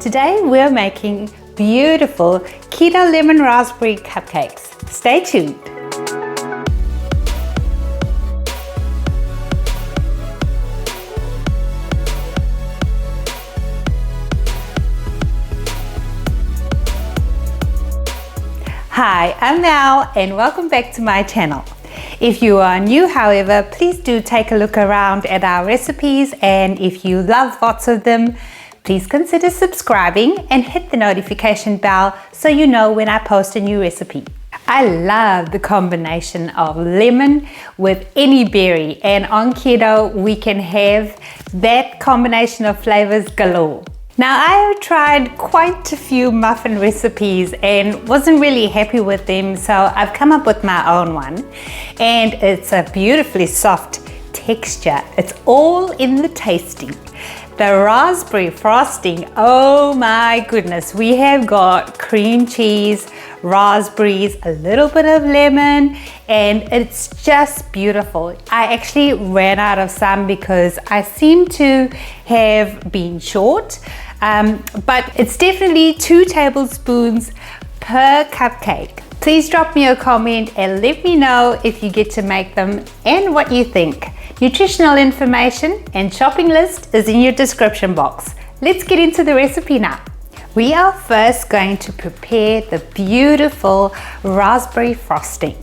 Today we're making beautiful Keto Lemon Raspberry Cupcakes. Stay tuned. Hi, I'm Mel and welcome back to my channel. If you are new, however, please do take a look around at our recipes, and if you love lots of them, please consider subscribing and hit the notification bell so you know when I post a new recipe. I love the combination of lemon with any berry, and on keto we can have that combination of flavors galore. Now, I have tried quite a few muffin recipes and wasn't really happy with them, so I've come up with my own one, and it's a beautifully soft texture. It's all in the tasting. The raspberry frosting, oh my goodness, we have got cream cheese, raspberries, a little bit of lemon, and it's just beautiful. I actually ran out of some because I seem to have been short, but it's definitely 2 tablespoons per cupcake. Please drop me a comment and let me know if you get to make them and what you think. Nutritional information and shopping list is in your description box. Let's get into the recipe now. We are first going to prepare the beautiful raspberry frosting.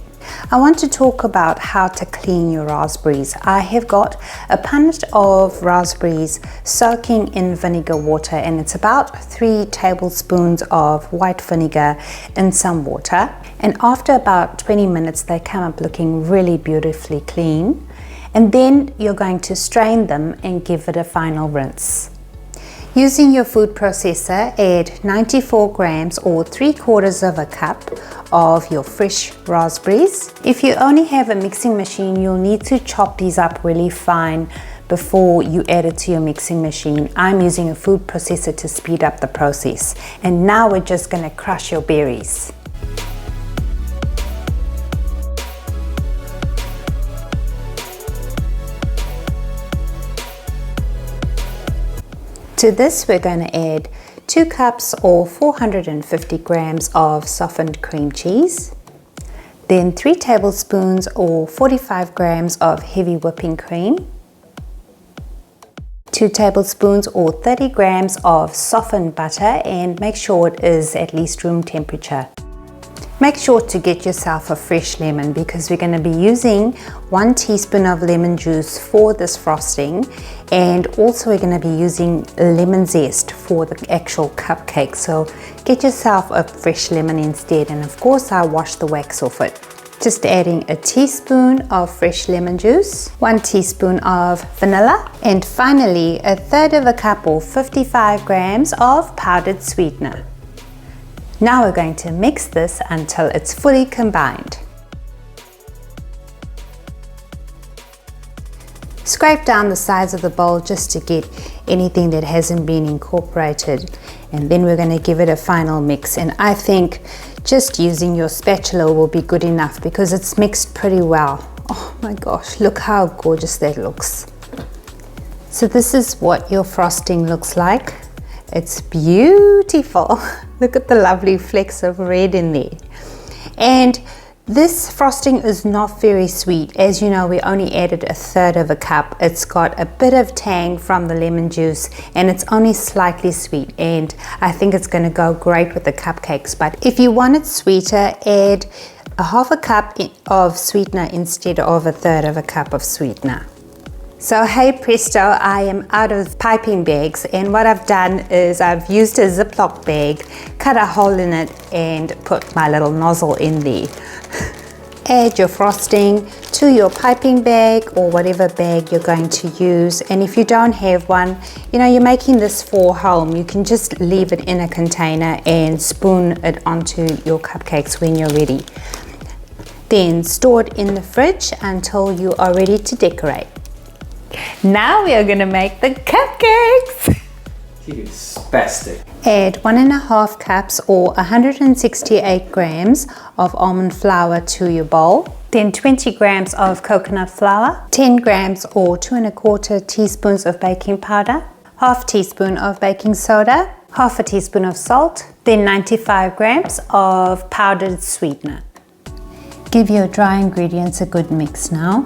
I want to talk about how to clean your raspberries. I have got a punnet of raspberries soaking in vinegar water, and it's about 3 tablespoons of white vinegar in some water. And after about 20 minutes, they come up looking really beautifully clean. And then you're going to strain them and give it a final rinse. Using your food processor, add 94 grams or 3/4 of a cup of your fresh raspberries. If you only have a mixing machine, you'll need to chop these up really fine before you add it to your mixing machine. I'm using a food processor to speed up the process. And now we're just going to crush your berries. To this, we're going to add 2 cups or 450 grams of softened cream cheese, then 3 tablespoons or 45 grams of heavy whipping cream, 2 tablespoons or 30 grams of softened butter, and make sure it is at least room temperature. Make sure to get yourself a fresh lemon because we're going to be using 1 teaspoon of lemon juice for this frosting, and also we're going to be using lemon zest for the actual cupcake. So get yourself a fresh lemon instead, and of course I wash the wax off it. Just adding a teaspoon of fresh lemon juice, 1 teaspoon of vanilla, and finally 1/3 of a cup or 55 grams of powdered sweetener. Now we're going to mix this until it's fully combined. Scrape down the sides of the bowl just to get anything that hasn't been incorporated, and then we're going to give it a final mix. And I think just using your spatula will be good enough because it's mixed pretty well. Oh my gosh, look how gorgeous that looks. So this is what your frosting looks like. It's beautiful. Look at the lovely flecks of red in there. And this frosting is not very sweet. As you know, we only added 1/3 of a cup. It's got a bit of tang from the lemon juice, and it's only slightly sweet, and I think it's going to go great with the cupcakes. But if you want it sweeter, add 1/2 cup of sweetener instead of 1/3 of a cup of sweetener. So hey presto, I am out of piping bags, and what I've done is I've used a Ziploc bag, cut a hole in it and put my little nozzle in there. Add your frosting to your piping bag or whatever bag you're going to use, and if you don't have one, you know, you're making this for home, you can just leave it in a container and spoon it onto your cupcakes when you're ready. Then store it in the fridge until you are ready to decorate. Now we are going to make the cupcakes. He is spastic. Add 1.5 cups or 168 grams of almond flour to your bowl. Then 20 grams of coconut flour, 10 grams or 2 1/4 teaspoons of baking powder, 1/2 teaspoon of baking soda, half a teaspoon of salt, then 95 grams of powdered sweetener. Give your dry ingredients a good mix now.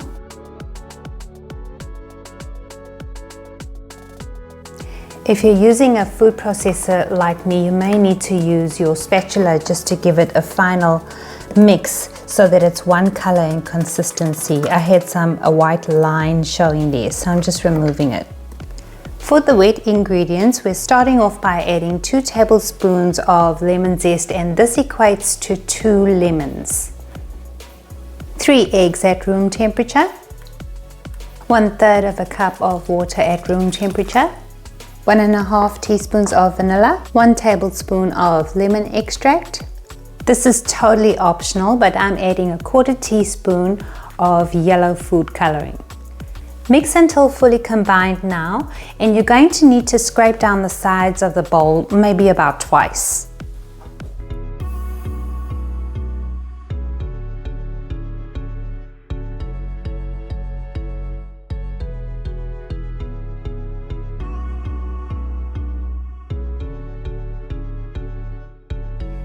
If you're using a food processor like me, you may need to use your spatula just to give it a final mix so that it's one color in consistency. I had a white line showing there, so I'm just removing it. For the wet ingredients, we're starting off by adding 2 tablespoons of lemon zest, and this equates to 2 lemons. 3 eggs at room temperature. 1/3 of a cup of water at room temperature. 1.5 teaspoons of vanilla. 1 tablespoon of lemon extract. This is totally optional, but I'm adding 1/4 teaspoon of yellow food coloring. Mix until fully combined now, and you're going to need to scrape down the sides of the bowl maybe about twice.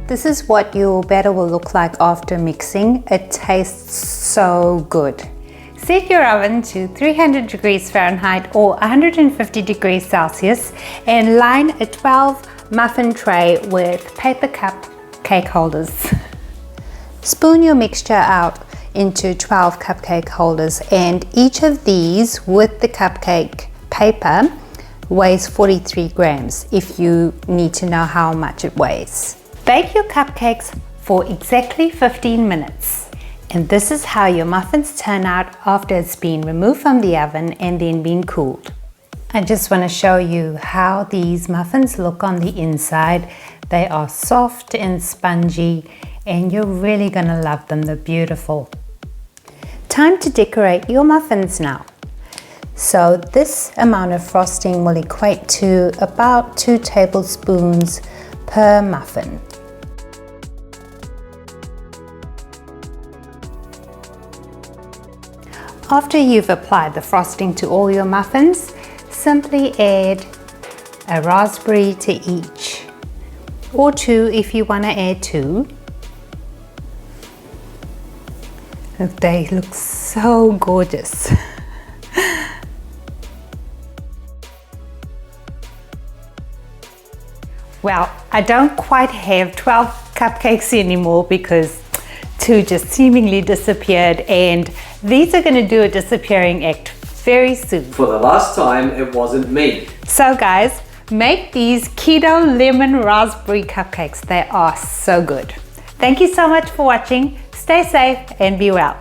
This is what your batter will look like after mixing. It tastes so good. Set your oven to 300 degrees Fahrenheit or 150 degrees Celsius and line a 12 muffin tray with paper cupcake holders. Spoon your mixture out into 12 cupcake holders, and each of these with the cupcake paper weighs 43 grams if you need to know how much it weighs. Bake your cupcakes for exactly 15 minutes. And this is how your muffins turn out after it's been removed from the oven and then been cooled. I just want to show you how these muffins look on the inside. They are soft and spongy, and you're really going to love them. They're beautiful. Time to decorate your muffins now. So this amount of frosting will equate to about 2 tablespoons per muffin. After you've applied the frosting to all your muffins, simply add a raspberry to each, or 2 if you want to add 2. Look, they look so gorgeous. Well, I don't quite have 12 cupcakes anymore because 2 just seemingly disappeared, and these are going to do a disappearing act very soon. For the last time, it wasn't me. So guys, make these Keto Lemon Raspberry Cupcakes. They are so good. Thank you so much for watching. Stay safe and be well.